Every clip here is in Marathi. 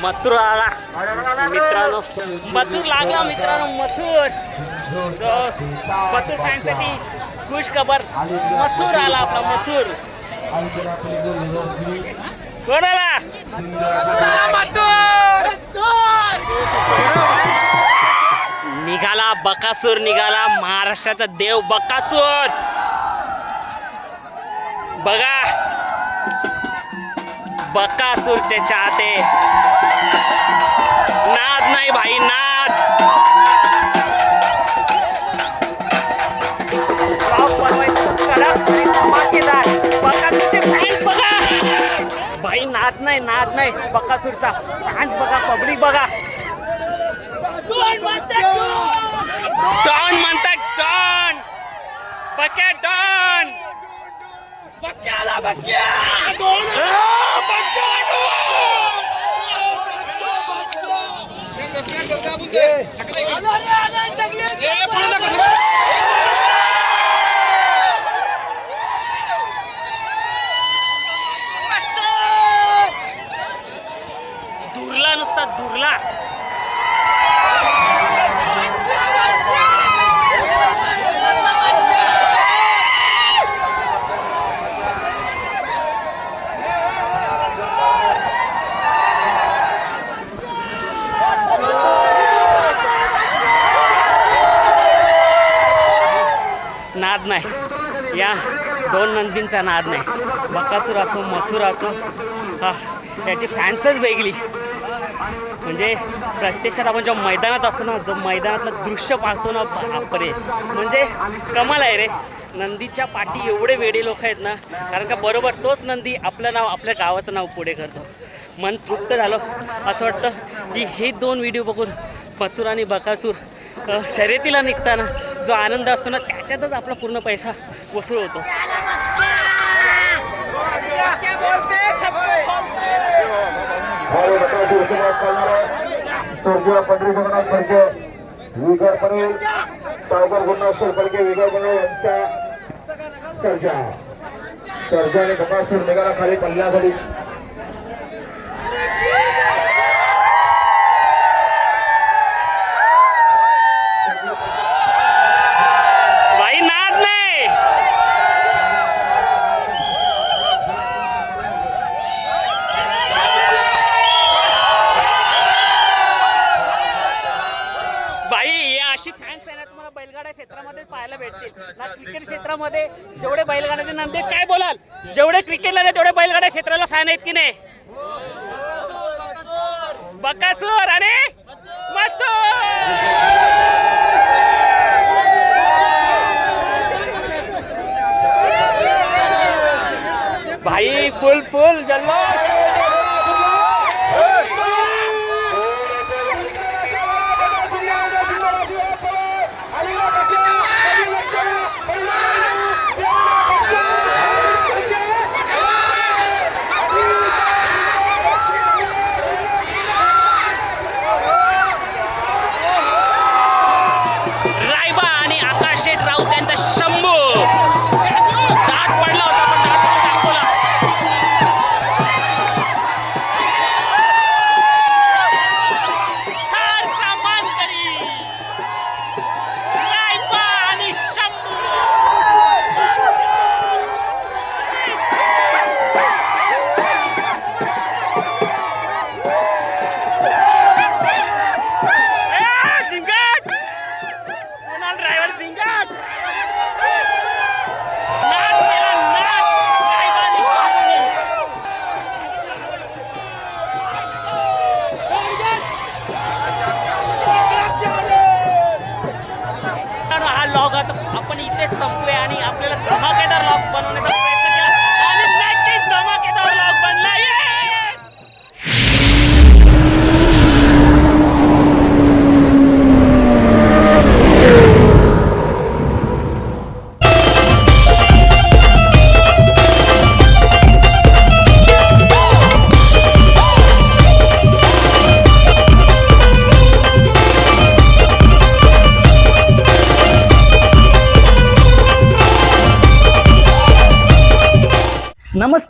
मथुर आला मित्रांनो, मथुर लागला मित्रांनो, मथुर. मथुर फॅनसाठी खुश खबर, मथुर आला आपला मथुर. कोण आला? निघाला बकासूर, निघाला महाराष्ट्राचा देव बकासूर. बघा बकासूरचे चाहते, नाद नाही भाई, नाद. धमाकेदार बकासूरचे फॅन्स बघा भाई, नाद नाही, नाद नाही. बकासूरचा फॅन्स बघा, पब्लिक बघा. डॉन म्हणतात, डॉन बक्या, डॉन बक्याला बक्या. दुर्ला नुसता दुर्ला. नाद नाही या दोन नंदींचा, नाद नाही. बकासूर असो मथुर असो, हा त्याची फॅन्सच वेगळी. म्हणजे प्रत्यक्षात आपण जेव्हा मैदानात असतो ना, जो मैदानातलं दृश्य पाहतो ना, बापरे म्हणजे कमाल आहे रे. नंदीच्या पाठी एवढे वेडे लोक आहेत ना, कारण का बरोबर तोच नंदी आपलं नाव, आपल्या गावाचं नाव पुढे करतो. मन तृप्त झालं. असं वाटतं की हे दोन व्हिडिओ बघून मथुर आणि बकासूर शर्यतीला निघताना जो आनंद असतो ना, त्याच्यातच आपला पूर्ण पैसा वसूल होतो. सर्जाने बकासूर निघाला खाली पल्ल्यासाठी. अशी फॅन्स आहे ना तुम्हाला बैलगाडा क्षेत्रामध्ये पाहायला भेटतील ना. क्रिकेट क्षेत्रामध्ये जेवढे बैलगाड्याचे नाम आहेत, काय बोलाल, जेवढे क्रिकेटला नाही तेवढे बैलगाडा क्षेत्राला फॅन आहेत की नाही? बकासूर आणि मथुर. भाई फुल फुल जल्लोष.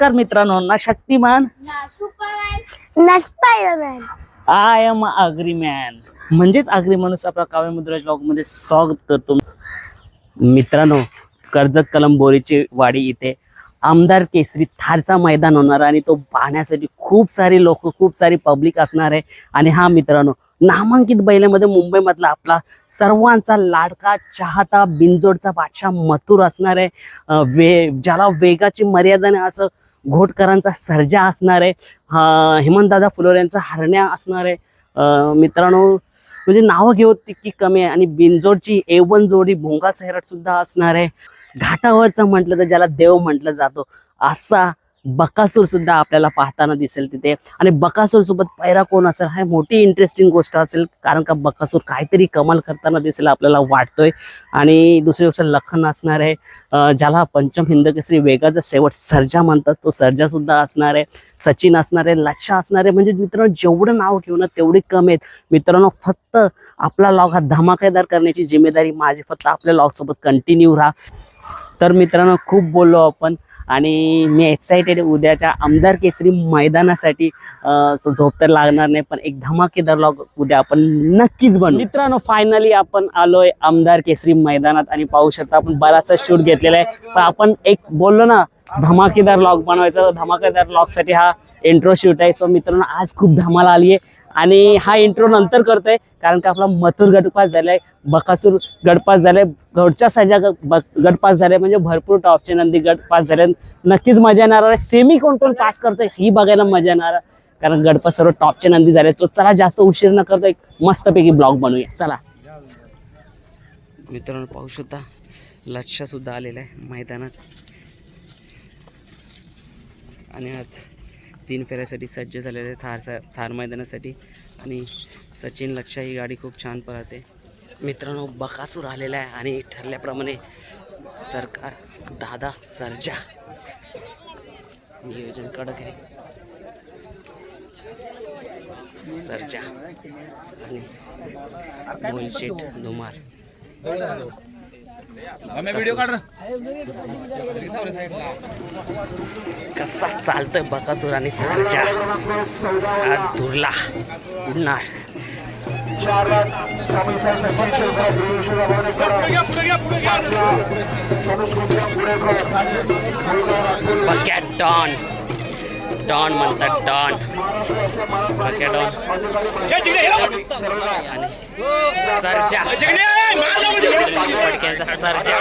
नमस्कार मित्रांनो, ना शक्तिमान ना स्पायडरमॅन. आय एम अग्रीमॅन म्हणजेच आगरी माणूस आपला काव्य मुद्राज ब्लॉग मध्ये स्वागत करतो. मित्रांनो, कर्जत कलंबोरीची वाडी इथे आमदार केसरी थारचा मैदान होणार आणि तो पाहण्यासाठी खूप सारे लोक, खूप सारी पब्लिक असणार आहे. आणि हा मित्रांनो, नामांकित बैलामध्ये मुंबईमधला आपला सर्वांचा लाडका चाहता बिनजोडचा बादशाह मथुर असणार आहे. ज्याला वेगाची मर्यादा नाही असं घोटकरांचा सर्जा असणार आहे. हेमंतदादा फुलोरे यांचा हरण्या असणार आहे. मित्रांनो, म्हणजे नावं घेऊ तितकी कमी आहे. आणि बिनजोडची A1 जोडी भोंगा सैराट सुद्धा असणार आहे. घाटावरचं म्हटलं तर ज्याला देव म्हटलं जातो असा बकासूर सुद्धा आपल्याला पाहताना दिसेल तिथे. आणि बकासूर सोबत पैरा कोण असेल हा मोठी इंटरेस्टिंग गोष्ट असेल, कारण का बकासूर काहीतरी कमाल करताना दिसेल आपल्याला वाटतोय. आणि दुसरी गोष्ट लखन असणार आहे, ज्याला पंचम हिंद केसरी वेगाचा शेवट सर्जा म्हणतात, तो सर्जा सुद्धा असणार आहे. सचिन असणार आहे, लक्षा असणार आहे. म्हणजे मित्रांनो, जेवढं नाव घेऊ ना तेवढे कमी आहेत. मित्रांनो, फक्त आपला लॉग हा धमाकेदार करण्याची जिम्मेदारी माझी. फक्त आपल्या लॉग सोबत कंटिन्यू राहा. तर मित्रांनो, खूप बोललो आपण आणि मी एक्साइटेड आहे उद्याच्या आमदार केसरी मैदानासाठी. तो झोप तर लागणार नाही, पण एक धमाकेदार लॉग उद्या आपण नक्कीच बनवू. मित्रांनो, फायनली आपण आलोय आमदार केसरी मैदानात आणि पाहू शकता आपण बराचसा शूट घेतलेला आहे. पण आपण एक बोललो ना धमाकेदार लॉग बनवायचा, धमाकेदार लॉगसाठी हा इंट्रो शूट आहे. सो मित्रांनो, आज खूप धमाल आली आहे आणि हा इंट्रो नंतर करतोय, कारण का आपला मथुर गटपास झालाय, बकासूर गटपास झालाय, घोडच्या साजा गटपास झालाय. म्हणजे भरपूर टॉपचे नंदी गटपास झाले. नक्कीच मजा येणार आहे. सेमी कोण कोण पास करतोय ही बघायला मजा येणार आहे, कारण गटपास सर्व टॉपचे नंदी झाले. सो चला, जास्त उशीर न करता एक मस्तपैकी ब्लॉग बनवूया. चला मित्रांनो, पाहू शकता लक्ष सुद्धा आलेला आहे मैदानात आणि आज 3 फेऱ्यासाठी सज्ज झालेले थार मैदानासाठी. आणि सचिन लक्ष ही गाडी खूप छान पळते. मित्रांनो, बकासूर आलेला आहे आणि ठरल्याप्रमाणे सरकार दादा सर्जा नियोजन कडक आहे. सर्जा आणि मोलशेट धुमार कसा चालतोय बकासूर आणि सर्जा. आज धुरला उडणार. बक्या डॉन डॉन म्हणतात, डॉन बक्या डॉन सर्जा फडक्यांचा सर्जा.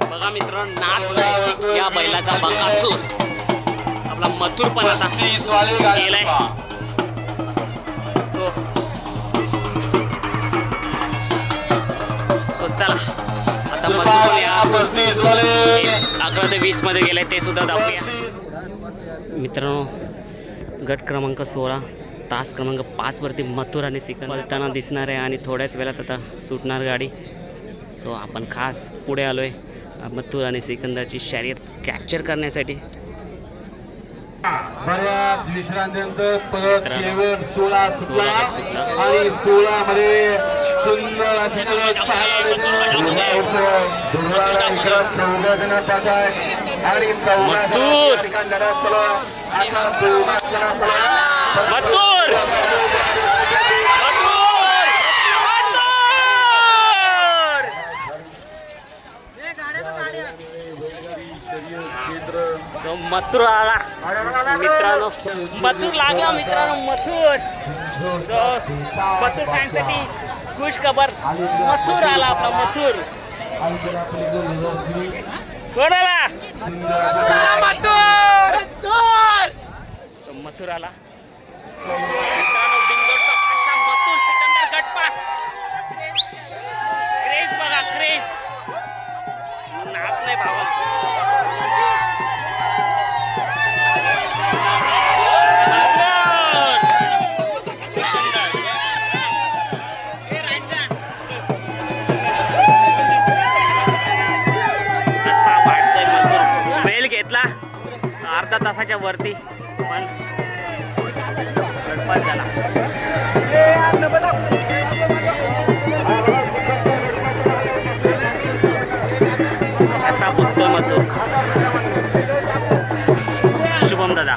बघा मित्रांनो, नाद या बैलाचा बकासूर आपला मथुर पण आता गेलाय. सो चला, आता मथुर पण या 11 ते 20 मध्ये गेलाय, ते सुद्धा दाखवूया. मित्रांनो, गट क्रमांक 16 तास क्रमांक 5 वरती मथुर आणि सिकंदर पळताना दिसणार आहे आणि थोड्याच वेळात आता सुटणार गाडी. सो आपण खास पुढे आलोय मथुर आणि सिकंदरची शर्यत कॅप्चर करण्यासाठी. बऱ्याच विश्रांतीनंतर परत शेवट 16 सुटला आणि 16 मध्ये सुंदर अशी लढत पाहायला इकडं 14 जण पाहत आहे आणि 14 ठिकाणी लढत चालू. आता 14 जण मथुर मथुर आला मित्रांनो, मथुर लागला मित्रांनो, मथुर. मथुर फॅनसाठी खुश खबर, मथुर आला आपला मथुर. कोण आला? मथुर. मथुराला. मित्रांनो बिंदोडचा पाशा मथुर सिकंदर गटपास. क्रेज बघा क्रेज, नाद नाही भावा. कसा वाटतोय मथुर, बेल घेतला अर्धा तासाच्या वरती पण गटपास झाला. कसा बोलतोय मथुर. शुभम दादा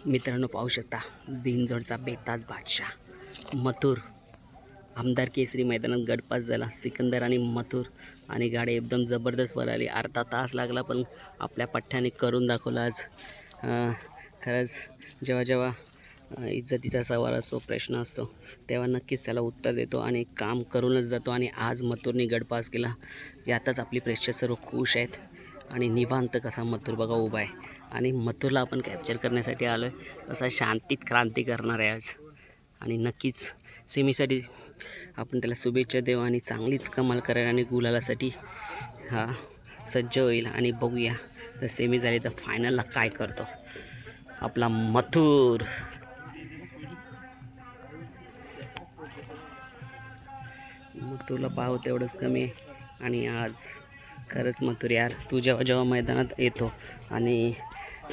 मित्रांनो पाहू शकता बिनजोडचा बेताज बादशाह मथुर आमदार केसरी मैदानात गटपास झाला. सिकंदर आणि मथुर आणि गाडी एकदम जबरदस्त पळाली. अर्धा तास लागला पण आपल्या पठ्ठ्याने करून दाखवलं आज. खरंच जेव्हा जेव्हा इज्जतीचा सवाल असतो, प्रश्न असतो, तेव्हा नक्कीच त्याला उत्तर देतो आणि काम करूनच जातो. आणि आज मथुरने गटपास केला यातच आपली प्रेक्षक सर्व खुश आहेत. आणि निवांत कसा मथुर बघा उभा आहे आणि मथुरला आपण कॅप्चर करण्यासाठी आलो आहे. तसा शांतीत क्रांती करणार आहे आज आणि नक्कीच सेमीसाठी आपण त्याला शुभेच्छा देऊ आणि चांगलीच कमाल करेल आणि गुलालासाठी हा सज्ज होईल. आणि बघूया जर सेमी झाली तर फायनलला काय करतो आपला मथुर. मथुरला पाहू तेवढंच कमी आहे. आणि आज खरंच मथुर यार, तू जेव्हा जेव्हा मैदानात येतो आणि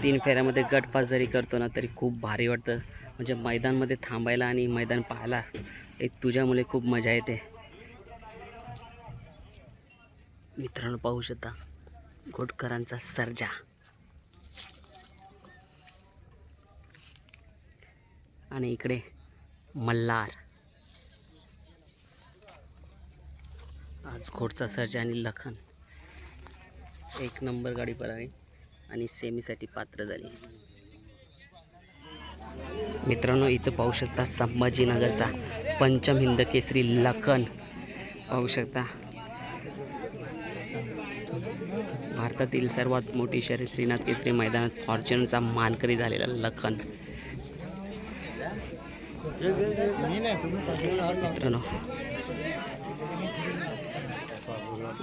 3 फेऱ्यामध्ये गटपास जरी करतो ना तरी खूप भारी वाटतं. म्हणजे मैदानमध्ये थांबायला आणि मैदान पाहायला एक तुझ्यामुळे खूप मजा येते. मित्रांनो पाहू शकता घोटकरांचा सर्जा आणि इकडे मल्हार. आज घोटचा सर्जा आणि लखन 1 नंबर गाडी पळाली आणि सेमीसाठी पात्र झाली. मित्रांनो इथं पाहू शकता संभाजीनगरचा पंचम हिंद केसरी लखन पाहू शकता. भारतातील सर्वात मोठी शर्यत श्रीनाथ केसरी मैदानात फॉर्च्युनरचा मानकरी झालेला लखन. मित्रांनो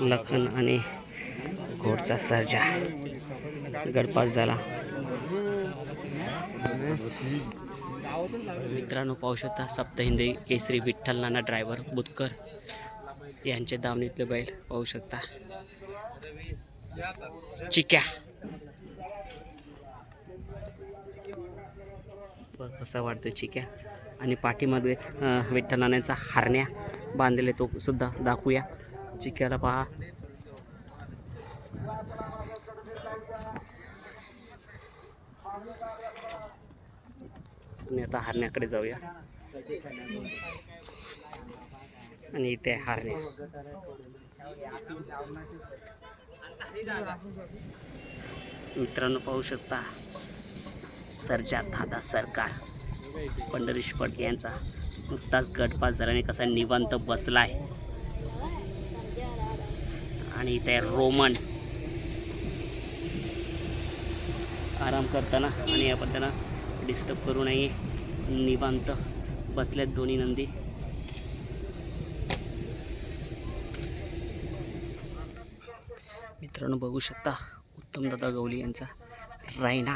लखन आणि घोडचा सर्जा गटपास झाला. मित्रांनो पाहू शकता सप्तहिंदी केसरी विठ्ठल नाना ड्रायव्हर बुतकर यांचे दावणीतले बैल पाहू शकता. चिक्या कसा वाटतो चिक्या. आणि पाठीमागेच विठ्ठल नानांचा हारण्या बांधलेला तो सुद्धा दाखवूया. चिक्याला पहा. आणि आता हारण्याकडे जाऊया. आणि इथे हारण्या मित्रांनो पाहू शकता सर्जा दादा सरकार पंढरीश पट यांचा नुकताच गटपास झाल्याने कसा निवांत बसलाय आणि इथे रोमन आराम करताना आणि या पद्धतीनं डिस्टर्ब करू नये निवांत बसल्यात दोन्ही नंदी. मित्रांनो बघू शकता उत्तम दादा गवली यांचा रायना.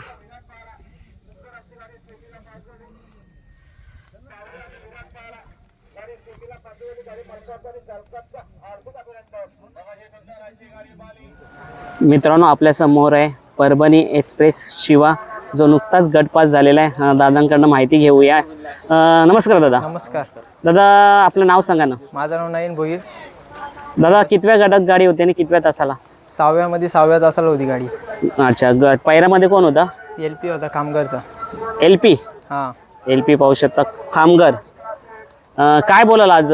मित्रांनो आपल्या समोर आहे परभणी एक्सप्रेस शिवा जो नुकताच गटपास झालेला आहे. दादांकडनं माहिती घेऊया. नमस्कार दादा. नमस्कार. दादा आपलं नाव सांगा ना. माझं नाव नयन भोईर. दादा कितव्या गटात गाडी होती आणि कितव्या तासाला? 6व्या तासाला होती गाडी. अच्छा पायऱ्यामध्ये कोण होता? LP होता कामगारचा. LP. हां LP पाहू शकता खामगर. काय बोलाल आज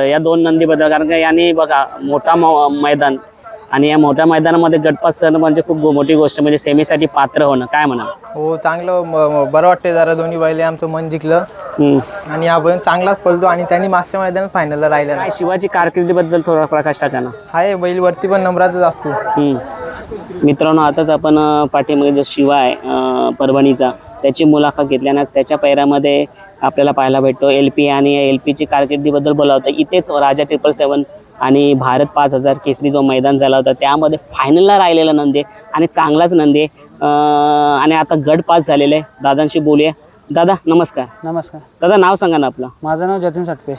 या दोन नंदीबद्दल? कारण का याने बघा मोठा मैदान आणि या मोठ्या मैदानामध्ये गटपास करणं म्हणजे खूप मोठी गोष्ट, म्हणजे सेमीसाठी पात्र होणं. काय म्हणाल? हो चांगलं बरं वाटते जरा. दोन्ही बैले आमचं मन जिंकलं आणि हा बैल चांगलाच पळतो आणि त्यांनी मागच्या मैदानात फायनलला राहिला. काय शिवाची कारकिर्दीबद्दल थोडा प्रकाश टाका ना. हाय बैल वरती पण नंबरातच असतो. मित्रांनो आताच आपण पाठीमध्ये जो शिवा आहे परभणीचा त्याची मुलाखत घेतल्यानं त्याच्या पैरामध्ये आपल्याला पाहायला भेटतो LP आणि LPची कारकिर्दीबद्दल बोला होता. इथेच राजा 777 आणि भारत 5000 केसरी जो मैदान झाला होता त्यामध्ये फायनलला राहिलेला नंदी आणि चांगलाच नंदी आणि आता गट पास झालेला आहे. दादांशी बोलूया. दादा नमस्कार. नमस्कार दादा नाव सांगा ना आपलं. माझं नाव जतीन साटपे.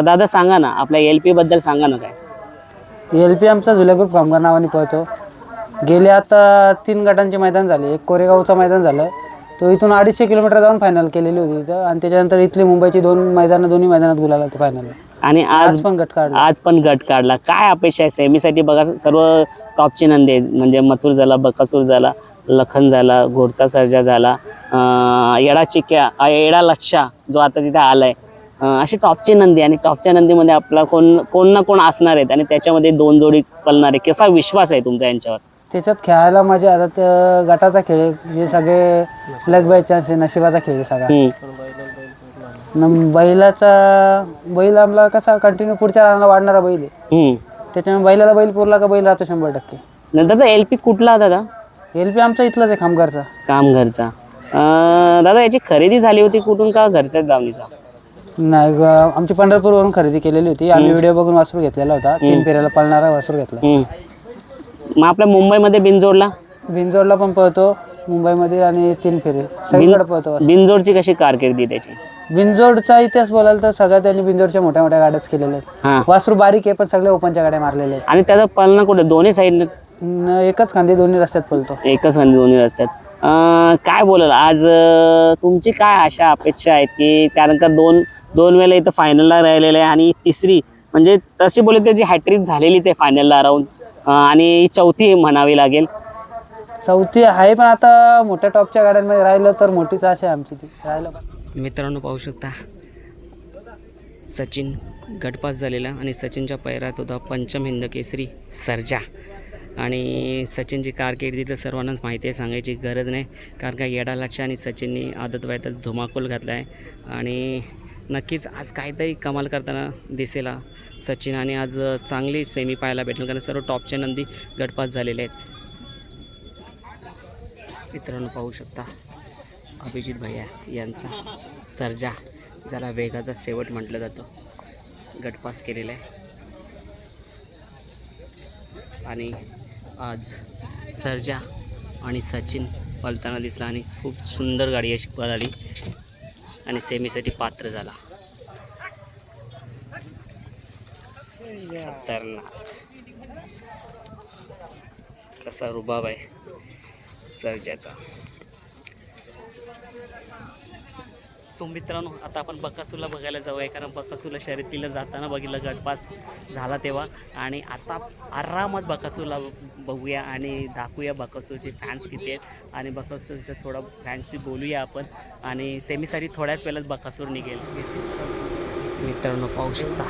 दादा सांगा ना आपल्या LP बद्दल सांगा ना. काय LP आमचा झुल्या ग्रुप कामगार नावाने पळतो. गेले आता 3 गटांचे मैदान झाले. एक कोरेगावचं मैदान झालं तो इथून 250 किलोमीटर जाऊन फायनल केलेली होती इथं आणि त्याच्यानंतर इथली मुंबईची दोन्ही मैदानात गुलाल होते फायनल. आणि आज पण गट काढला. काय अपेक्षा आहे सेमीसाठी? बघा सर्व टॉपची नंदी म्हणजे मथुर झाला, बकासूर झाला, लखन झाला, घोडचा सर्जा झाला, येडा लक्षा जो आता तिथे आलाय, अशी टॉपची नंदी आणि टॉपच्या नंदीमध्ये आपला कोण ना कोण असणार आहेत आणि त्याच्यामध्ये 2 जोडी पळणार आहे. कसा विश्वास आहे तुमचा यांच्यावर? त्याच्यात खेळायला मजा. आता गटाचा खेळ हे सगळे लग बाय चान्स आहे, नशिबाचा खेळ सगळा. बैल आम्हाला कसा कंटिन्यू पुढच्या रानाला वाढणारा बैल आहे. त्याच्यामुळे बैलाला बैल पुरला का बैल राहतो 100%. दादा LP कुठला? दादा LP आमचा इथलाच आहे कामगारचा. दादा याची खरेदी झाली होती कुठून का घरच्याच दावणीचा? नाही आमची पंढरपूरवरून खरेदी केलेली होती. आम्ही व्हिडिओ बघून वासरू घेतलेला होता. 3 फेऱ्याला पळणारा वासरू घेतला. मग आपल्या मुंबईमध्ये बिनजोडला पण पळतो मुंबईमध्ये आणि 3 फेरे सगळीकडे पळतो. बिनजोडची कशी कारकिर्दी त्याची? बिनजोडचा इतिहास बोलायला तर सगळ्यात त्यांनी बिनजोडच्या मोठ्या गाड्याच केलेल्या आहेत. वासरू बारीक आहे पण सगळे ओपनच्या गाड्या मारलेल्या आहेत. आणि त्याचा पळणं कुठे? दोन्ही साईड एकच खांदे दोन्ही रस्त्यात पळतो. एकच खांदे दोन्ही रस्त्यात. काय बोलाल आज तुमची काय आशा अपेक्षा आहेत की कारण का दोन वेळेला इथं फायनलला राहिलेलं आहे आणि तिसरी म्हणजे तशी बोलत त्याची हॅट्रिक झालेलीच आहे फायनलला राहून आणि चौथी म्हणावी लागेल. चौथी आहे पण आता मोठ्या टॉपच्या गाड्यांमध्ये राहिलं तर मोठीच आशा आहे आमची ती राहिलं. मित्रांनो पाहू शकता सचिन गटपास झालेला आणि सचिनच्या पैरात होता पंचम हिंद केसरी सर्जा. आणि सचिनची कारकिर्दी तर सर्वांनाच माहिती आहे, सांगायची गरज नाही कारण का येडा लक्ष आणि सचिननी आदत वयातच धुमाकूल घातला आहे आणि नक्कीच आज काहीतरी कमाल करताना दिसेल सचिन आणि आज चांगली सेमी पाहायला भेटेल कारण सर्व टॉपचे नंदी गटपास झालेले आहेत. मित्रांनो पाहू शकता अभिजित भैया यांचा सर्जा ज्याला वेगाचा शेवट म्हटलं जातं गटपास केलेला आहे आणि आज सर्जा आणि सचिन पळताना दिसला आणि खूप सुंदर गाडी अशी पळाली आणि सेमीसाठी पात्र झाला. खतरनाक कसा रुबाब आहे सर्जाचा. सो मित्रांनो आता आपण बकासूरला बघायला जाऊया कारण बकासूरला शर्यतीला जाताना बघितलं गटपास झाला तेव्हा आणि आता आरामात बकासूरला बघूया आणि दाखवूया बकासूरचे फॅन्स किती आहेत आणि बकासूरच्या थोडा फॅन्सशी बोलूया आपण आणि सेमीसाठी थोड्याच वेळात बकासूर निघेल. मित्रांनो पाहू शकता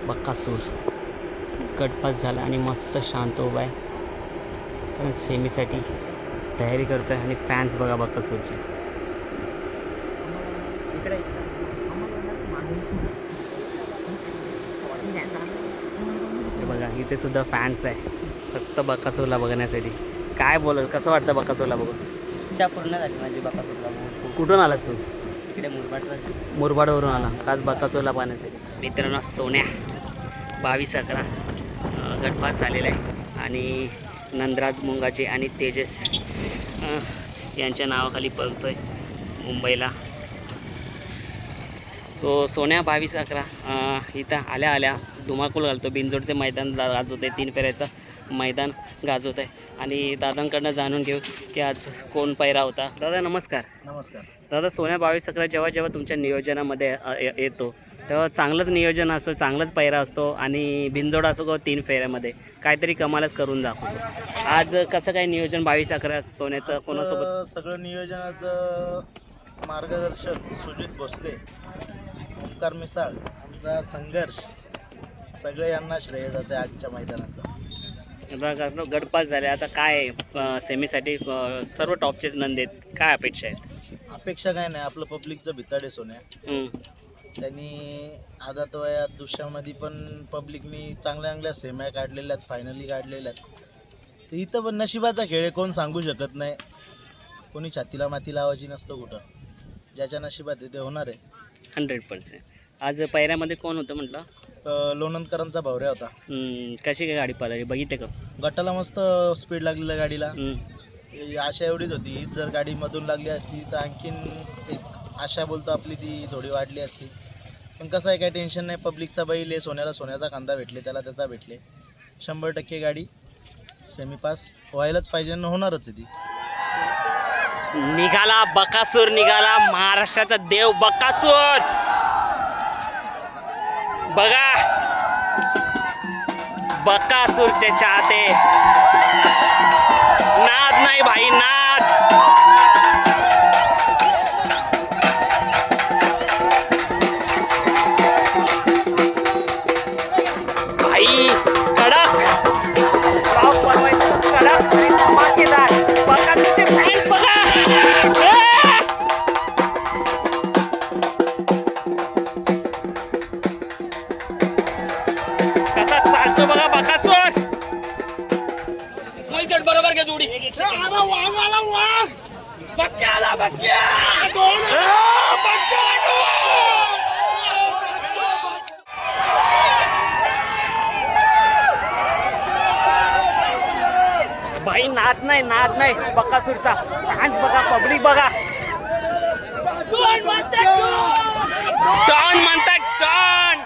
बकासूर गटपास झाला आणि मस्त शांत उभा आहे. मित्रांनो सेमीसाठी तयारी करतोय आणि फॅन्स बघा बकासूरचे. हे बघा इथे सुद्धा फॅन्स आहे फक्त बकासूरला बघण्यासाठी. काय बोलल, कसं वाटतं बकासूरला बघून? इच्छा पूर्ण झाली माझी बकासूरला. कुठून आलास तू? इकडे मुरबाडला. मुरबाडवरून आला खास बकासूरला पाहण्यासाठी. मित्रांनो सोन्या 22-11 गटपास झालेला आहे आणि नंदराज मुंगाचे आणि तेजस यांच्या नावाखाली पळतोय मुंबईला. सो सोन्या 22-11 इथं आल्या आल्या धुमाकूळ घालतो. बिनजोडचे मैदान गाजवत आहे, 3 फेऱ्याचं मैदान गाजवत आहे आणि दादांकडनं जाणून घेऊ की आज कोण पैरा होता. दादा नमस्कार. नमस्कार. दादा सोन्या 22-11 जेव्हा जेव्हा तुमच्या नियोजनामध्ये येतो तेव्हा चांगलंच नियोजन असतं, चांगलाच पैरा असतो आणि बिनजोड असो किंवा 3 फेऱ्यामध्ये काहीतरी कमालच करून दाखवतो. आज कसं काय नियोजन 22-11 सोन्याचं कोणासोबत? सगळं नियोजनाचं मार्गदर्शन सुजित भोसले, ओंकार मिसाळ, आमचा संघर्ष, सगळे यांना श्रेय जाते आजच्या मैदानाचं. आता गटपास झाले, आता काय सेमीसाठी सर्व टॉपचेच नंद आहेत, काय अपेक्षा आहेत? अपेक्षा काय नाही, आपलं पब्लिकचं भिताडे सोन्या. त्यांनी आदात वयात दुसऱ्यामध्ये पण पब्लिकनी चांगल्या चांगल्या सेम्या काढलेल्या आहेत, फायनली काढलेल्या आहेत. तर इथं पण नशिबाचा खेळ आहे, कोण सांगू शकत नाही. कोणी छातीला माती लावायची नसतं कुठं, ज्याच्या नशिबात आहे ते होणार आहे. 100%. आज पैऱ्यामध्ये कोण होतं म्हटलं? लोणंदकरांचा भावऱ्या होता. कशी काय गाडी पळाली बघितले का? गटाला मस्त स्पीड लागलेल्या गाडीला. आशा एवढीच होती, हीच जर गाडी मधून लागली असती तर आणखीन एक आशा बोलतो आपली ती थोडी वाढली असती. पण कसं आहे, काही टेन्शन नाही. पब्लिकचा बैल आहे, सोन्याला सोन्याचा कांदा भेटले, त्याला त्याचा भेटले. 100% गाडी सेमी पास व्हायलाच पाहिजे आणि होणारच आहे ती. निघाला बकासूर, निघाला महाराष्ट्राचा देव बकासूर. बघा बकासूरचे चाहते, नाद नाही भाई, नाद. भाई कडक पाव पडवायचं, कडक आणि धमाकेदार बकासूरचे फॅन्स बघा. कसा चालतो बघा बकासूर. बरोबर घे जोडी. भाई नाद नाही, नाद नाही बकासूरचा. फॅन्स बघा, पब्लिक बघा. डॉन म्हणतात, डॉन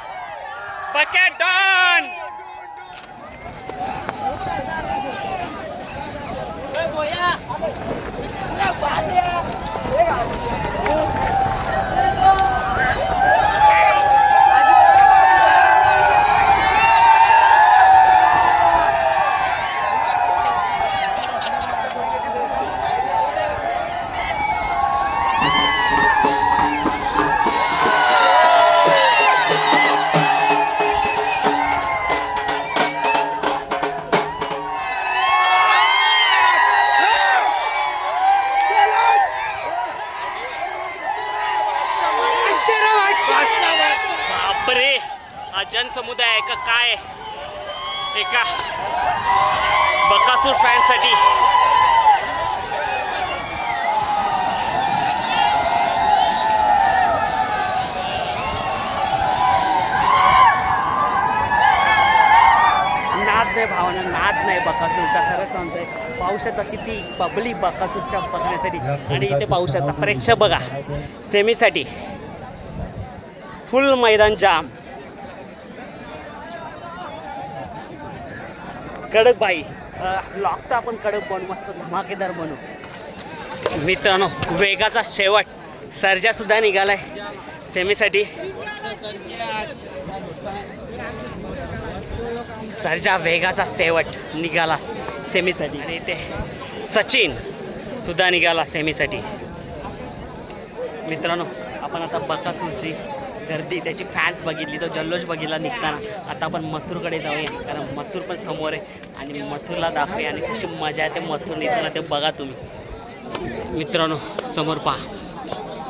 बके डॉन. बापरे, हा जनसमुदाय आहे का काय? एका बकासूर फॅनसाठी नाद नाही भावना, नाद नाही बकासूरचा. खरं सांगतोय, पाहू शकता किती पब्लिक बकासूरच्या बघण्यासाठी. आणि इथे पाहू शकता प्रेक्षक बघा, सेमीसाठी फुल मैदान जाम. कडक बाई लॉक तर आपण कडक बनवू, मस्त धमाकेदार बनवू. मित्रांनो वेगाचा शेवट, सर्जा सुद्धा निघालाय सेमीसाठी. सर्जा वेगाचा शेवट निघाला सेमीसाठी. आणि इथे सचिन सुद्धा निघाला सेमीसाठी. मित्रांनो आपण आता बकासूरची गर्दी, त्याची फॅन्स बघितली, तो जल्लोष बघितला निघताना. आता आपण मथुरकडे जाऊया, कारण मथुर पण समोर आहे आणि मथुरला दाखवूया आणि कशी मजा आहे ते मथुर निघताना ते बघा तुम्ही. मित्रांनो समोर पहा,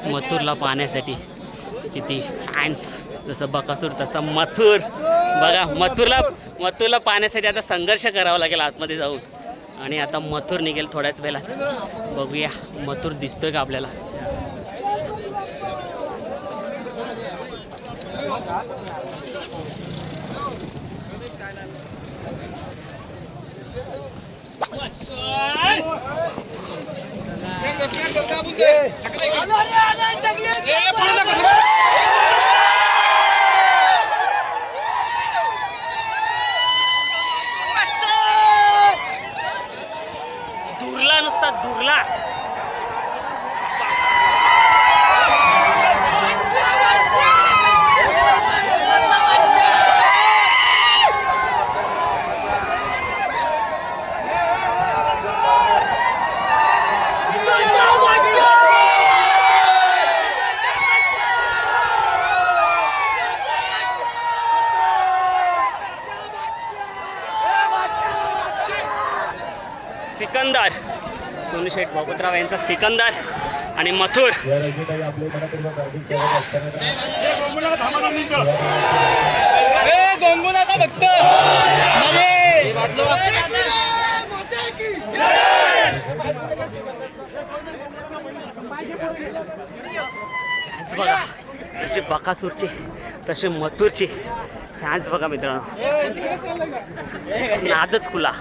मथुरला पाहण्यासाठी किती फॅन्स, जसं बकासूर तसं मथुर. बघा मथुरला पाहण्यासाठी आता संघर्ष करावा लागेल आतमध्ये जाऊन. आणि आता मथुर निघेल थोड्याच वेळात. बघूया मथुर दिसतोय का आपल्याला. दुर्ला नुसता दुर्ला. सिकंदर, सोनू शेठ बाबूराव यांचा सिकंदर आणि मथुर. फॅन्स बघा जसे बकासूरचे तसे मथुरचे फॅन्स बघा मित्रांनो, नादच खुला.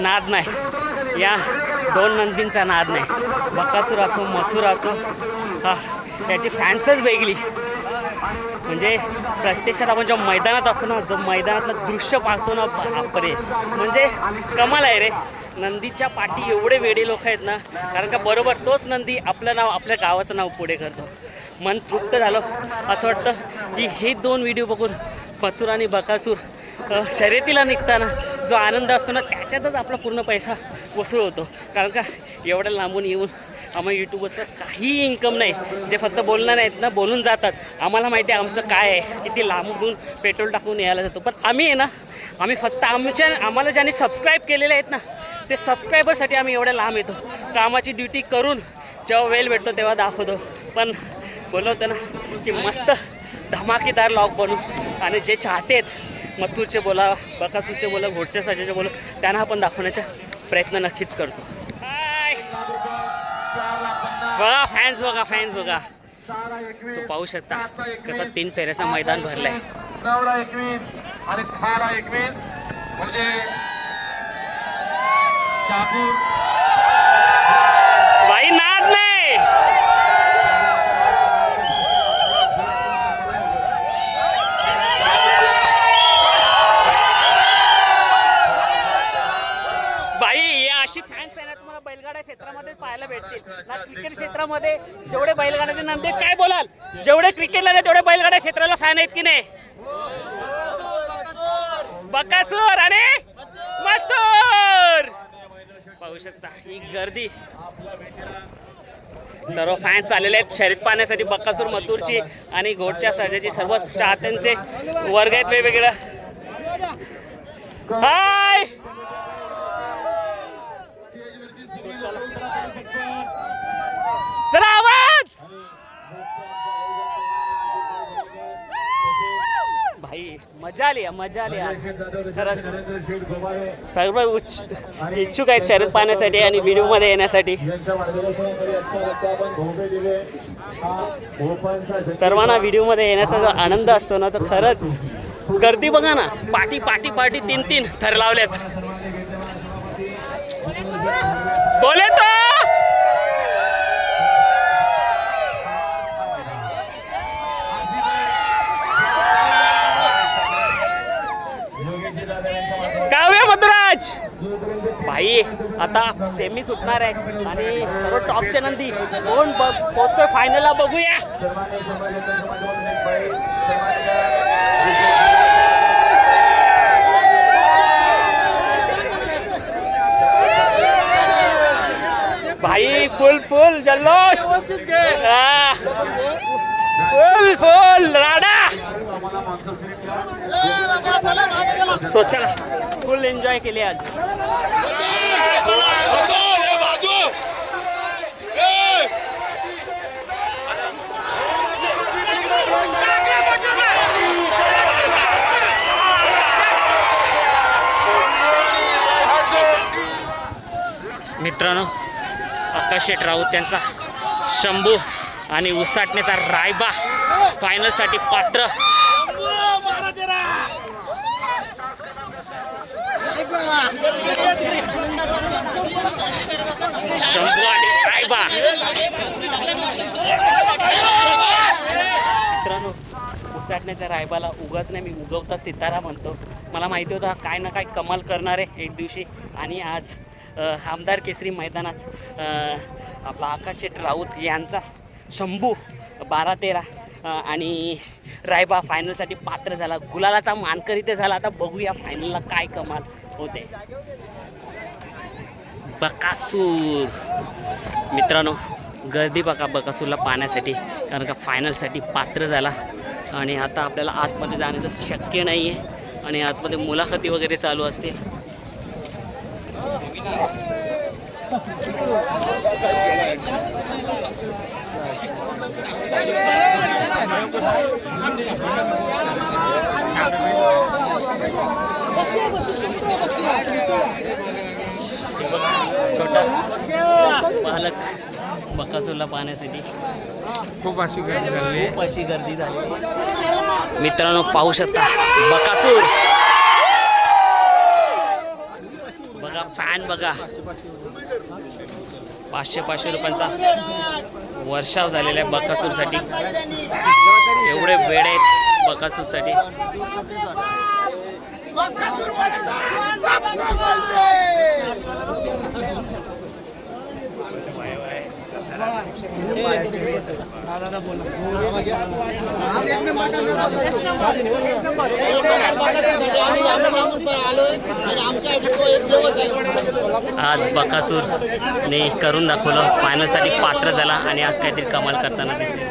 नाद नाही, या दोन नंदींचा नाद नाही. बकासूर असो मथुर असो, हा त्याची फॅन्सच वेगळी. म्हणजे प्रत्यक्षात आपण जेव्हा मैदानात असतो ना, जो मैदानातलं दृश्य पाहतो ना, बापरे म्हणजे कमाल आहे रे. नंदीच्या पाठी एवढे वेडे लोक आहेत ना, कारण का बरोबर तोच नंदी आपलं नाव, आपल्या गावाचं नाव पुढे करतो. मन तृप्त झालं. असं वाटतं की हे दोन व्हिडिओ बघून मथुर आणि बकासूर शर्यतीला निघताना जो आनंद असतो ना, त्याच्यातच आपला पूर्ण पैसा वसूल होतो. कारण का एवढ्या लांबून येऊन आम्हाला यूट्यूबर्सला काही इन्कम नाही, जे फक्त बोलणार आहेत ना, बोलून जातात. आम्हाला माहिती आहे आमचं काय आहे, किती लांबून पेट्रोल टाकून यायला जातो. पण आम्ही आहे ना, आम्ही फक्त आम्हाला ज्यांनी सबस्क्राईब केलेले आहेत ना, ते सबस्क्रायबरसाठी आम्ही एवढ्या लांब येतो. कामाची ड्युटी करून जेव्हा वेळ भेटतो तेव्हा दाखवतो. पण बोलवतं ना की मस्त धमाकेदार लॉग बनू, आणि जे चाहते आहेत मथुरचे बोला, बकासूरचे बोला, घोडच्या साजेचे बोला, त्यांना आपण दाखवण्याचा प्रयत्न नक्कीच करतो. बघा फॅन्स बघा. सो पाहू शकता कसं 3 फेऱ्याचं मैदान भरलंय. 21 आणि 18-21 म्हणजे बाई नाद नाही. बाई या अशी फॅन्स आहे ना, तुम्हाला बैलगाडा क्षेत्रामध्ये पाहायला भेटतील ना. क्रिकेट क्षेत्रामध्ये जेवढे बैलगाड्याचे नाम ते काय बोलाल, जेवढे क्रिकेटला नाही तेवढे बैलगाडा क्षेत्राला फॅन आहेत की नाही. बकासूर आणि मथुर पाहू शकता ही गर्दी. सर्व फॅन्स आलेले आहेत शर्यत पाहण्यासाठी. बकासूर मथुरची आणि घोडच्या सर्जाची सर्व चाहत्यांचे वर्ग आहेत वेगवेगळ्या. हाय चला आवाज. भाई मजा आली आज खरंच. सर्व इच्छुक आहेत शर्यत पाहण्यासाठी आणि व्हिडिओमध्ये येण्यासाठी. सर्वांना व्हिडिओमध्ये येण्याचा जो आनंद असतो ना, तो खरंच. गर्दी बघा ना, पाटी 3 थर लावल्यात. बोले तो काव्य मधुराज भाई. आता सेमी सुटणार आहे आणि सर्व टॉपच्या नंदी कोण पोहोचतोय फायनलला बघूया. भाई फुल जल्लोष. फुल राडा. सो चला फुल एन्जॉय केली आज. मित्रांनो, आकाश शेठ राऊत यांचा शंभू आणि उसाटण्याचा रायबा फायनलसाठी पात्र. शंभू आणि रायबा. मित्रांनो, उसाटण्याच्या रायबाला उगाच नाही, मी उगवता सितारा म्हणतो. मला माहिती होतं काय ना काय कमाल करणार आहे एक दिवशी. आणि आज आमदार केसरी मैदानात आपला आकाश शेठ राऊत यांचा शंभू 12-13 आणि रायबा फायनलसाठी पात्र झाला. गुलालाचा मानकरी ते झाला. आता बघूया फायनलला काय कमाल होते. बकासूर मित्रांनो, गर्दी बघा बकासूरला पाहण्यासाठी, कारण का फायनलसाठी पात्र झाला. आणि आता आपल्याला आतमध्ये जाण्याचं शक्य नाही आहे आणि आतमध्ये मुलाखती वगैरे चालू असतील. छोटा पालक बकासूरला पाहण्यासाठी खूप अशी गर्दी झाली. मित्रांनो पाहू शकता बकासूर बघा, फॅन बघा. 500 रुपयांचा वर्षाव झालेला आहे बकासूरसाठी. एवढे वेळ आहेत बकासूरसाठी. आज बकासूरने करून दाखवलं, फायनलसाठी पात्र झाला आणि आज काहीतरी कमाल करताना दिसेल.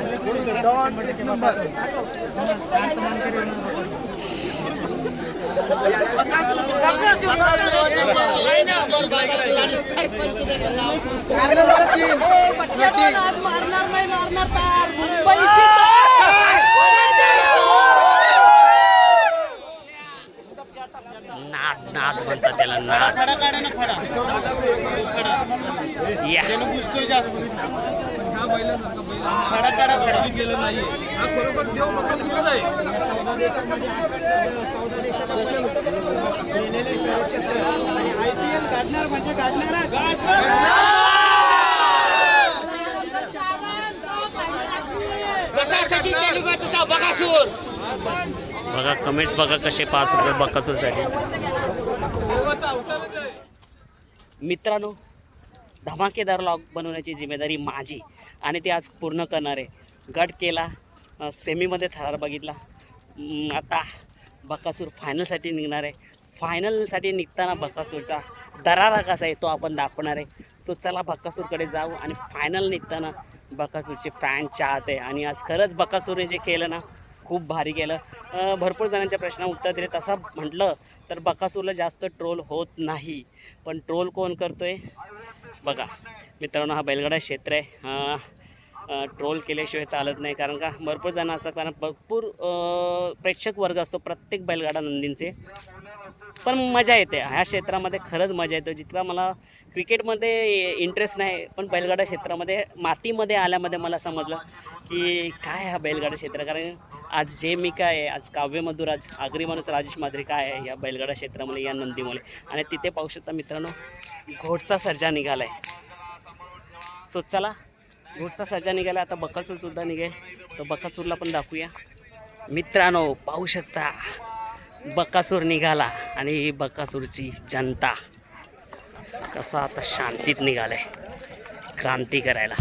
नाद म्हणतात त्याला, नाद. बघा कमेंट्स बघा कसे 5 रुपये बकासूरसाठी. मित्रांनो, धमाकेदार व्लॉग बनवण्याची जिम्मेदारी माझी आणि ते आज पूर्ण करणार आहे. गट केला, सेमीमध्ये थरार बघितला. आता बकासूर फायनलसाठी निघणार आहे. फायनलसाठी निघताना बकासूरचा दरारा कसा आहे तो आपण दाखवणार आहे. सो चला बकासूरकडे जाऊ आणि फायनल निघताना बकासूरचे फॅन चाहते. आणि आज खरंच बकासूरने जे केलं ना, खूप भारी केलं. भरपूर जणांच्या प्रश्नांना उत्तर दिले. तसं म्हटलं तर बकासूरला जास्त ट्रोल होत नाही, पण ट्रोल कोण करतो आहे बघा मित्रांनो. हा बैलगाडा क्षेत्र आहे. ट्रोल केल्याशिवाय चालत नाही, कारण का भरपूर जण असतात, कारण भरपूर प्रेक्षक वर्ग असतो प्रत्येक बैलगाडा नंदींचे. पण मजा येते ह्या क्षेत्रामध्ये, खरंच मजा येते. जितका मला क्रिकेटमध्ये इंटरेस्ट नाही, पण बैलगाडा क्षेत्रामध्ये मातीमध्ये आल्यामध्ये मला समजलं की काय हा बैलगाडा क्षेत्र. कारण आज जे मी काय आहे, आज काव्य मधुर, आज आगरी माणूस राजेश माद्री काय आहे या बैलगाडा क्षेत्रामध्ये, या नंदीमुळे. आणि तिथे पाहू शकता मित्रांनो, घोडचा सर्जा निघाला आहे. सो चला, घोडचा सर्जा निघाला, आता बकासूरसुद्धा निघेल, तर बकासूरला पण दाखवूया. मित्रांनो पाहू शकता, बकासूर निघाला आणि बकासूरची जनता कसा आता शांतीत निघालाय क्रांती करायला.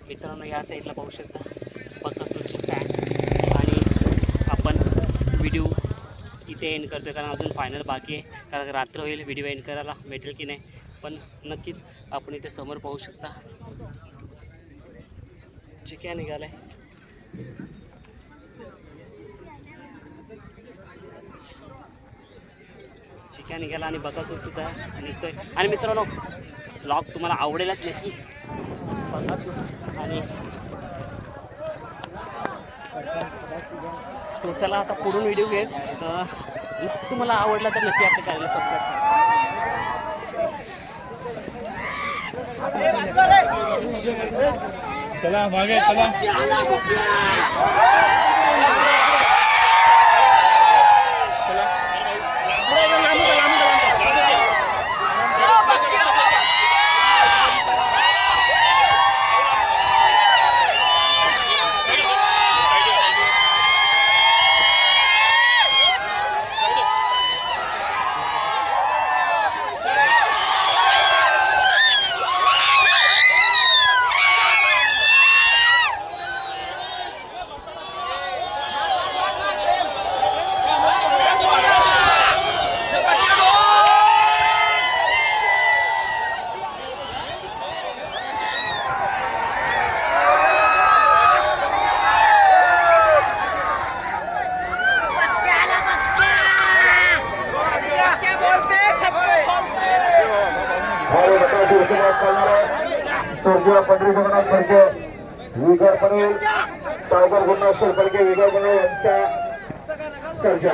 मित्रांनो या साईडला पाहू शकता बकासूरची फॅन. आणि आपण व्हिडिओ इथे एंड करतो, कारण अजून फायनल बाकी आहे, कारण रात्र होईल, व्हिडिओ एंड करायला भेटेल की नाही. पण नक्कीच आपण इथे समोर पाहू शकता चिक्या निघालाय. चिक्या निघाला आणि बकासूरसुद्धा निघतोय. आणि मित्रांनो ब्लॉग तुम्हाला आवडेलच नक्की. आणि सो चला आता पुढून व्हिडिओ घेईल. तुम्हाला आवडला तर नक्की आपल्या चॅनलला सबस्क्राईब करा. चला मागे चला. स्वर्गीय Pandhari Jagannath Phadke, vigour Panvel, tiger Gurunath Phadke, vigour Panvel यांच्या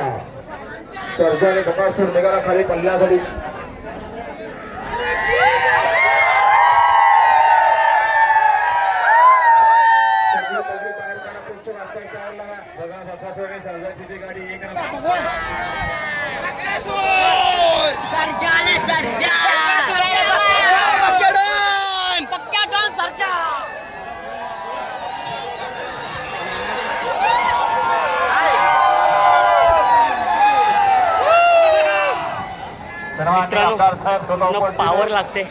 सर्जाने बकासूर निघाला खाली पल्ल्यासाठी. बकासूर सर्जाची गाडी एक मित्रांनो पावर लागते,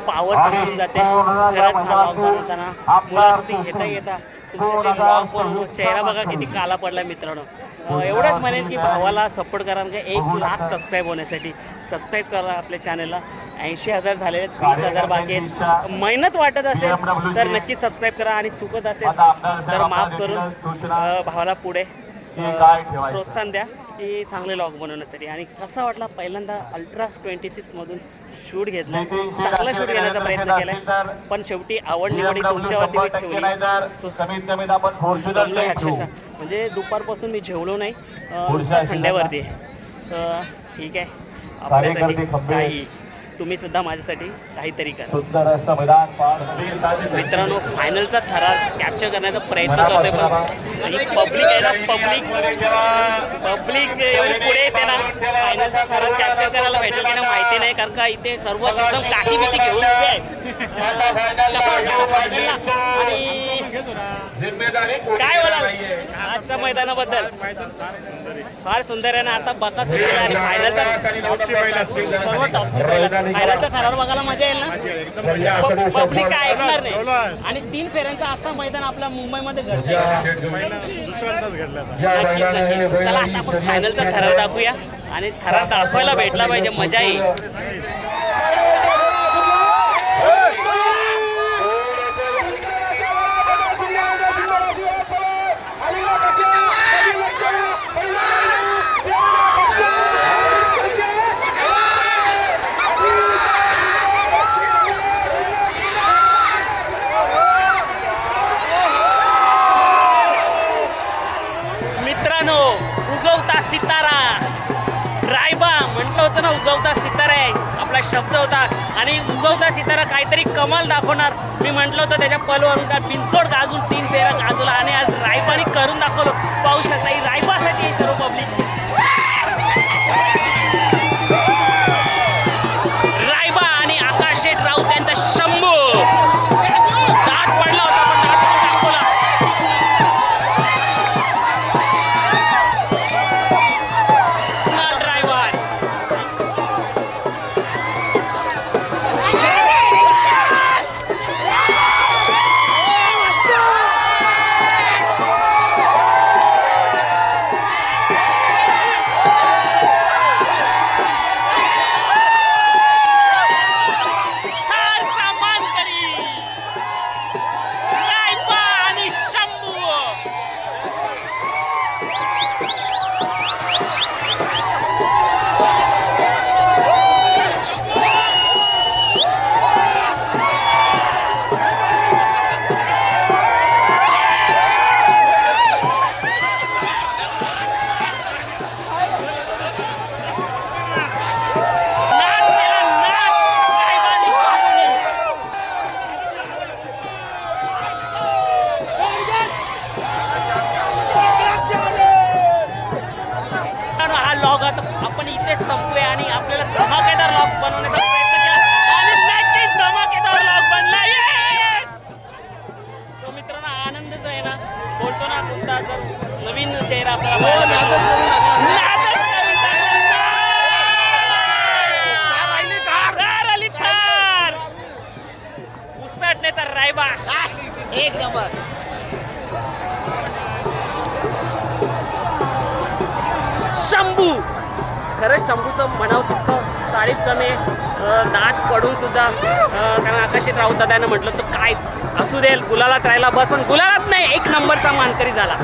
पावर समजून जाते. खरंच हा ब्लॉग बनवताना मुलाखती घेता येता तुमच्या ब्लॉग बनवतो, चेहरा बघा किती काला पडला. मित्रांनो एवढंच म्हणेन की भावाला सपोर्ट करा, म्हणजे 1 लाख सबस्क्राईब होण्यासाठी सबस्क्राईब करा आपल्या चॅनलला. 80,000 झालेले आहेत, 20,000 बाकी आहेत. मेहनत वाटत असेल तर नक्की सबस्क्राईब करा, आणि चुकत असेल तर माफ करून भावाला पुढे प्रोत्साहन द्या की चांगले लॉग बनवण्यासाठी. आणि कसा वाटला पहिल्यांदा अल्ट्रा 26 मधून शूट घेतला, चांगला शूट घेण्याचा प्रयत्न केलाय, पण शेवटी आवड निवडी तुमच्यावरती मी ठेवली. जमलोय अक्षरशः, म्हणजे दुपारपासून मी जेवलो नाही, थंड्यावरती. ठीक आहे, आपल्यासाठी काही तुम्ही सुद्धा माझ्यासाठी काहीतरी करा. मित्रांनो फायनलचा थरार कॅप्चर करण्याचा प्रयत्न करतोय, पण आणि पब्लिक आहे ना, पब्लिक एवढी पुढे येते ना, फायनलचा थरार कॅप्चर करायला भेटेल की ना माहिती नाही, कारण का इथे सर्व एकदम काठी बिटी घेऊन उभे आहे. आणि जिम्मेदारी काय बोलाल आजच्या मैदानाबद्दल? फार सुंदर आहे ना. आता बकासूर गेला आणि फायनलचा सर्व टॉपचे फायनलचा थरार बघायला मजा येईल ना. पब्लिक काय ऐकणार नाही. आणि 3 फेऱ्यांचा असा मैदान आपल्या मुंबईमध्ये घडतं. चला आता आपण फायनलचा थरार दाखवूया आणि थरार दाखवायला भेटला पाहिजे, मजा येईल. मित्रांनो, उगवता सितारा रायबा म्हटलं होतं ना, उगवता सितारा आहे आपला शब्द होता. आणि उगवता सितारा काहीतरी कमाल दाखवणार मी म्हटलं होतं. त्याच्या पलवरून का बिनचोड गाजून 3 फेऱ्या गाजवला आणि आज रायबाने करून दाखवलं. पाहू शकता ही रायबासाठी सर्व पब्लिक. रायबा आणि आकाश शेठ राऊत यांचा शंभू दाट पडला होता पण दाट दाखवला. ड्रायव्हर थारचा मानकरी रायबा आणि शंभू. नाद केला, नाद रायबा आणि शंभूने. मित्रांनो, हा लॉग आता आपण इथेच संपूया आणि आपल्याला धमाकेदार लॉग बनवण्याचा प्रयत्न केला आणि नक्कीच धमाकेदार लॉग बनला. तो मित्रांनो आनंदच आहे ना. बोलतो ना तुमचा जर नवीन चेहरा आपल्याला नादच करून थार आली थार. उसटण्याचा रायबा एक नंबर. शंभू. खरंच शंभूचं म्हणावं तितकं तारीफ कमी आहे. दाट पडून सुद्धा कारण आकाशी राऊत दादाने म्हटलं तर काय असू दे, गुलालात राहिला बस. पण गुलालात नाही, 1 नंबरचा मानकरी झाला.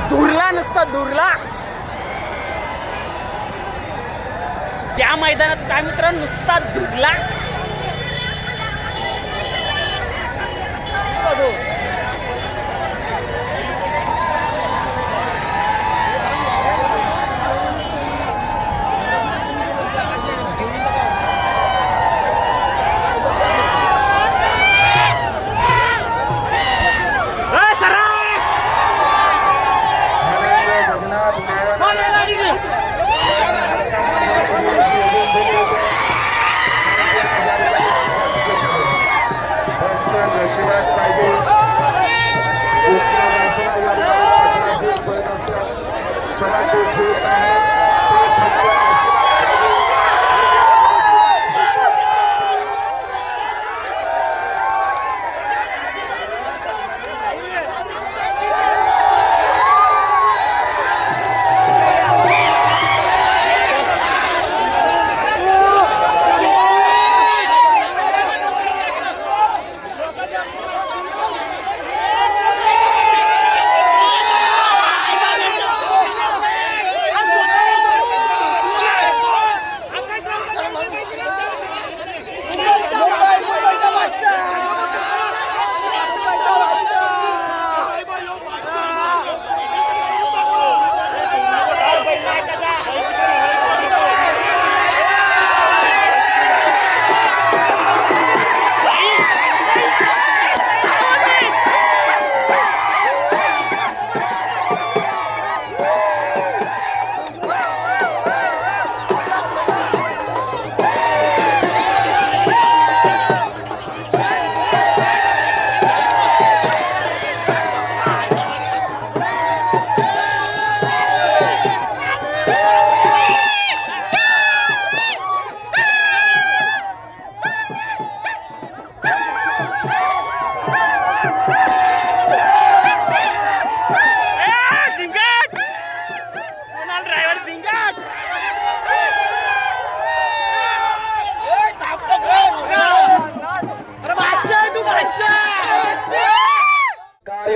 दुरला नुसता दुरला त्या मैदानात काय मित्रांनो, नुसता दुरला. नशिबात पाहिजे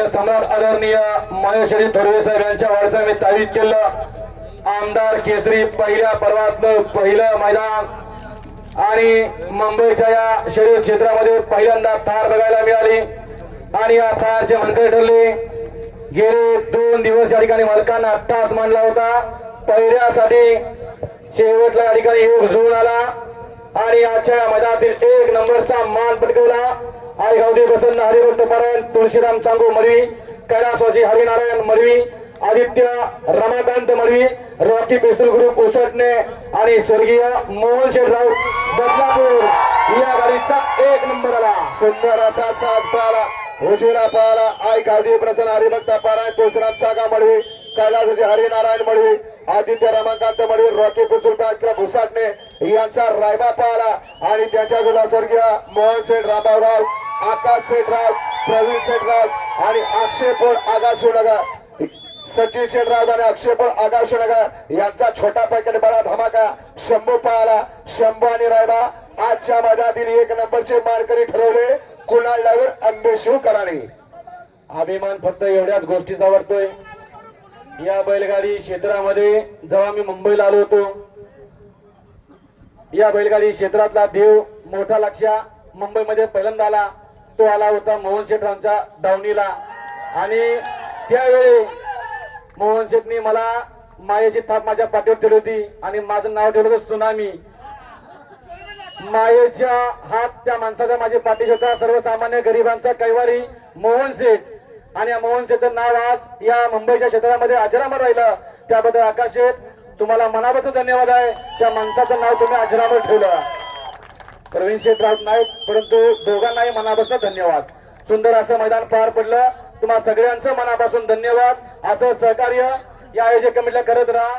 सम्राट आदरणीय महेश्वरी थोरवे साहेब यांच्या वाढदिवसाला मी तारीख केलं. आमदार केसरी पहिल्या पर्वातलं पहिलं मैदान आणि मुंबईच्या या शर्यत क्षेत्रामध्ये पहिल्यांदा थार बघायला मिळाली आणि या थारचे मानकरी ठरले. गेले 2 दिवस या ठिकाणी मालकांना तास मांडला होता. पहिल्यासाठी शेवटला या ठिकाणी योग जुळून आला आणि आजच्या मैदानातील 1 नंबरचा मान पटकवला. आई गावठी प्रसन्न हरिभक्त पारायण तुळशीराम चांगू मरवी, कैलासवासी हरिनारायण मरवी, आदित्य रमाकांत मरवी, रॉकी पिस्तूल ग्रुप उसटणे आणि स्वर्गीय मोहन शेठ राऊत बदलापूर या गाडीचा 1 नंबर आला. सुंदर असा साज पाहिला, उजवीला पाहिला. आई गावठी प्रसन्न हरिभक्त पारायण तुळशीराम चांगा मडवी, कैलासवासी हरिनारायण मडवी, आदित्य रमाकांत मडवी, रॉकी पिस्तूल क्लब उसाटणे यांचा रायबा पाहिला आणि त्यांच्या जोडा स्वर्गीय मोहन शेठ रामभाऊराव, आकाश शेठराव, प्रवीण शेठराव आणि अक्षयपोळ आगाशिवनगर, सचिन शेठराव आणि अक्षयपोळ आगाशिवनगर यांचा छोटा पैकी बडा धमाका शंभू पाहिला. शंभू आणि रायबा आजच्या मैदानातील 1 नंबरचे मानकरी ठरवले. कुणाल ड्रायव्हर अंबेशिव कराने. अभिमान फक्त एवढ्याच गोष्टीचा वाटतोय. या बैलगाडी क्षेत्रामध्ये जेव्हा मी मुंबईला आलो होतो, या बैलगाडी क्षेत्रातला देव मोठा लक्षा मुंबईमध्ये पहिल्यांदा आला. तो आला होता मोहन शेठरांच्या दावणीला आणि त्यावेळी मोहन शेठनी मला मायेची थाप माझ्या पाठीवर ठेवली होती आणि माझं नाव ठेवलं होतं सुनामी. मायेच्या हात त्या माणसाचा माझी पाठीशी होता. सर्वसामान्य गरिबांचा कैवारी मोहन शेठ आणि या मोहन शेठचं नाव आज या मुंबईच्या क्षेत्रामध्ये अजरामर राहिलं. त्याबद्दल आकाश शेठ तुम्हाला मनापासून धन्यवाद आहे. त्या माणसाचं नाव तुम्ही अजरामर ठेवलं. प्रवीण शेठ राऊत नाहीत परंतु दोघांनाही मनापासून धन्यवाद. सुंदर असं मैदान पार पडलं. तुम्हा सगळ्यांचं मनापासून धन्यवाद. असं सहकार्य या आयोजक कमिटीला करत राहा.